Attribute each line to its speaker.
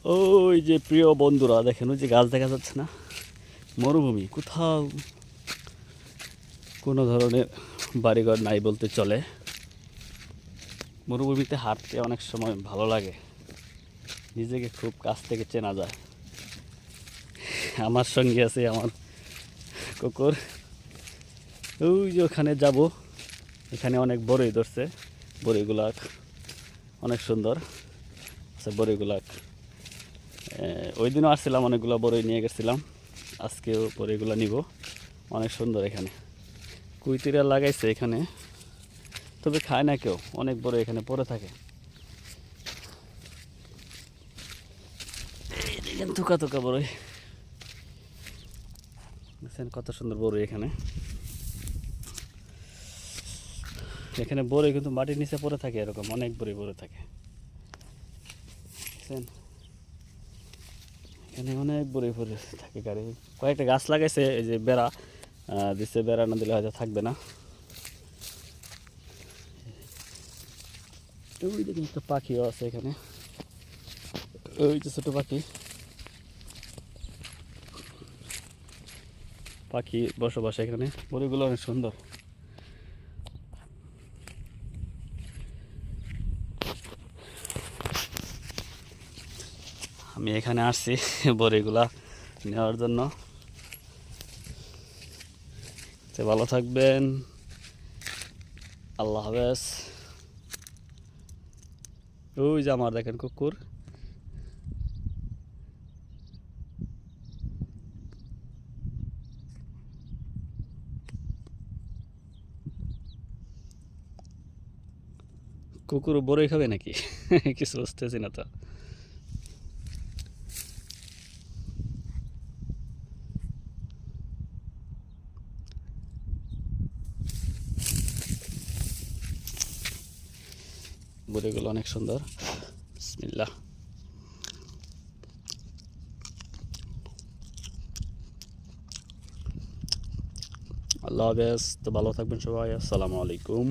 Speaker 1: ওই যে প্রিয় বন্ধুরা, দেখেন ওই যে গাছ দেখা যাচ্ছে না, মরুভূমি, কোথাও কোনো ধরনের বাড়িঘর নাই বলতে চলে। মরুভূমিতে হাঁটতে অনেক সময় ভালো লাগে, নিজেকে খুব কাছ থেকে চেনা যায়। আমার সঙ্গে আছে আমার কুকুর। ওই যে ওখানে যাব, এখানে অনেক বড়ই ধরছে, বড়িগুলা অনেক সুন্দর আছে বড়িগুলা। ওই দিনও আসছিলাম, অনেকগুলো বড়ই নিয়ে গেছিলাম, আজকেও বড়িগুলো নিব। অনেক সুন্দর এখানে কুইতিরা লাগাইছে এখানে, তবে খায় না কেউ, অনেক বড় এখানে পড়ে থাকে। এই দেখেন থুকা থুকা বড়ই, দেখছেন কত সুন্দর বড়ই এখানে। এখানে বড়ই কিন্তু মাটির নিচে পড়ে থাকে, এরকম অনেক বড়ই পড়ে থাকে, দেখছেন এখানে অনেক বড়ই পড়ে থাকে। গাড়ি কয়েকটা গাছ লাগাইছে, এই যে বেড়া দিচ্ছে, বেড়া না দিলে হয়তো থাকবে না। ওই দেখুন একটা পাখিও আছে এখানে, ওই যে ছোট পাখি, পাখি বসবাস এখানে। বড়িগুলো অনেক সুন্দর। আমি এখানে আসছি বড়িগুলা নেওয়ার জন্য। ভালো থাকবেন, আল্লাহ হাফেজ। ওই যে আমার দেখেন কুকুর, কুকুর বড়ই খাবে নাকি কিছু বুঝতেছি না তো। বড়িগুলো অনেক সুন্দর। বিসমিল্লাহ। আল্লাহ হাফেজ, তো ভালো থাকবেন সবাই, আসসালামু আলাইকুম।